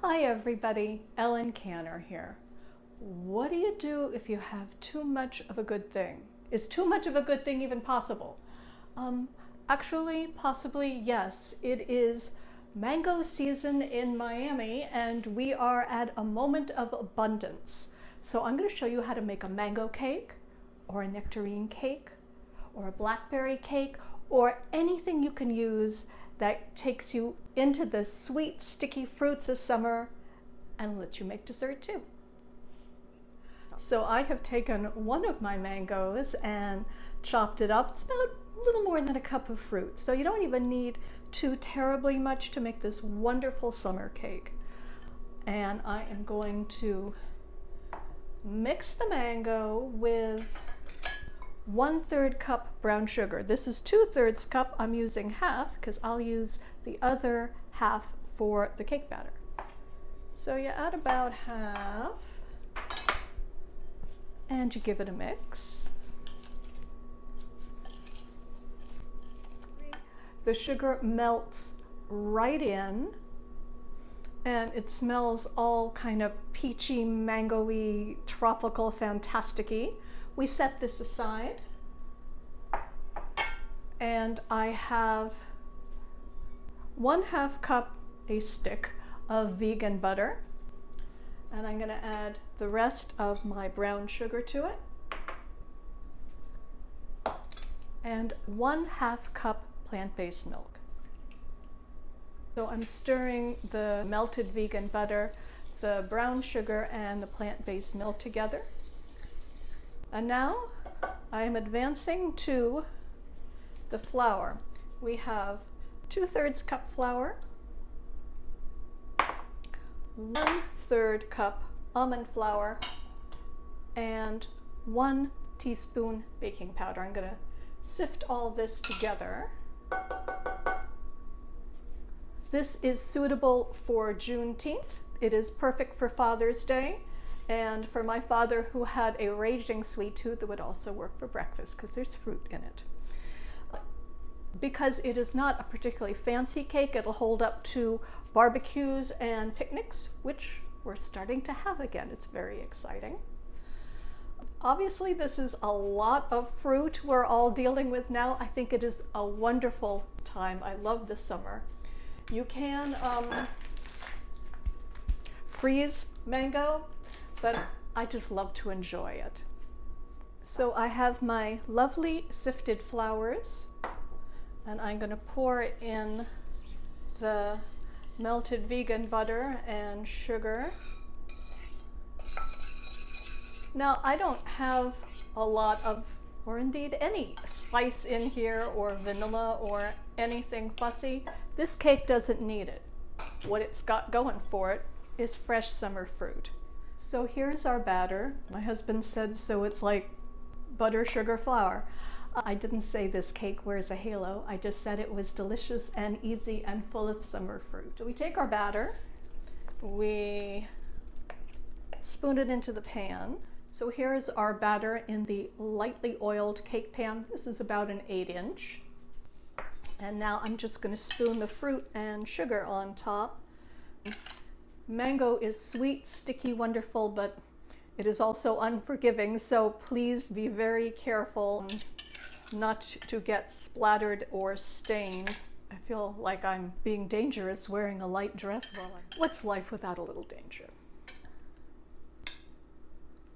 Hi everybody, Ellen Canner here. What do you do if you have too much of a good thing? Is too much of a good thing even possible? Actually, possibly yes. It is mango season in Miami and we are at a moment of abundance. So I'm going to show you how to make a mango cake or a nectarine cake or a blackberry cake or anything you can use that takes you into the sweet, sticky fruits of summer and lets you make dessert too. So I have taken one of my mangoes and chopped it up. It's about a little more than a cup of fruit. So you don't even need too terribly much to make this wonderful summer cake. And I am going to mix the mango with 1/3 cup brown sugar. This is 2/3 cup. I'm using half because I'll use the other half for the cake batter. So you add about half and you give it a mix. The sugar melts right in and it smells all kind of peachy, mango-y, tropical, fantastic-y. We set this aside and I have 1/2 cup, a stick of vegan butter, and I'm going to add the rest of my brown sugar to it and 1/2 cup plant-based milk. So I'm stirring the melted vegan butter, the brown sugar, and the plant-based milk together. And now I am advancing to the flour. We have 2/3 cup flour, 1/3 cup almond flour, and 1 teaspoon baking powder. I'm going to sift all this together. This is suitable for Juneteenth. It is perfect for Father's Day. And for my father, who had a raging sweet tooth, it would also work for breakfast because there's fruit in it. Because it is not a particularly fancy cake, it'll hold up to barbecues and picnics, which we're starting to have again. It's very exciting. Obviously, this is a lot of fruit we're all dealing with now. I think it is a wonderful time. I love the summer. You can freeze mango, but I just love to enjoy it. So I have my lovely sifted flours, and I'm going to pour in the melted vegan butter and sugar. Now I don't have a lot of, or indeed any, spice in here or vanilla or anything fussy. This cake doesn't need it. What it's got going for it is fresh summer fruit. So here's our batter. My husband said, so it's like butter, sugar, flour. I didn't say this cake wears a halo. I just said it was delicious and easy and full of summer fruit. So we take our batter, we spoon it into the pan. So here's our batter in the lightly oiled cake pan. This is about an 8-inch. And now I'm just going to spoon the fruit and sugar on top. Mango is sweet, sticky, wonderful, but it is also unforgiving, so please be very careful not to get splattered or stained. I feel like I'm being dangerous wearing a light dress. What's life without a little danger?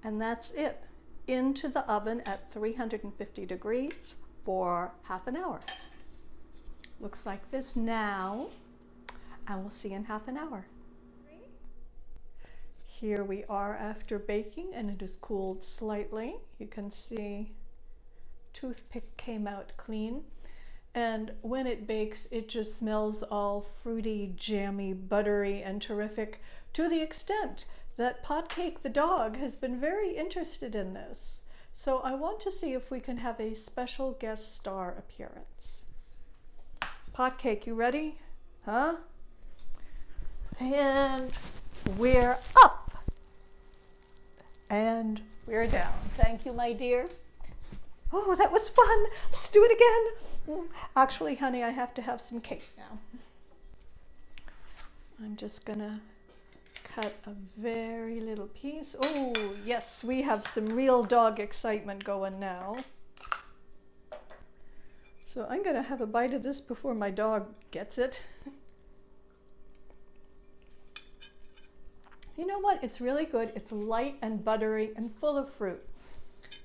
And that's it. Into the oven at 350 degrees for half an hour. Looks like this now, and we'll see you in half an hour. Here we are after baking, and it is cooled slightly. You can see toothpick came out clean, and when it bakes it just smells all fruity, jammy, buttery, and terrific, to the extent that Potcake the dog has been very interested in this. So I want to see if we can have a special guest star appearance. Potcake, you ready? Huh? And we're up. And we're down. Thank you, my dear. Oh, that was fun. Let's do it again. Actually, honey, I have to have some cake now. I'm just gonna cut a very little piece. Oh, yes, we have some real dog excitement going now. So I'm going to have a bite of this before my dog gets it. You know what? It's really good. It's light and buttery and full of fruit.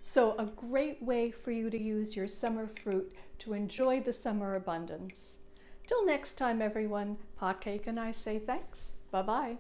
So a great way for you to use your summer fruit to enjoy the summer abundance. Till next time, everyone, Pot Cake and I say thanks. Bye-bye.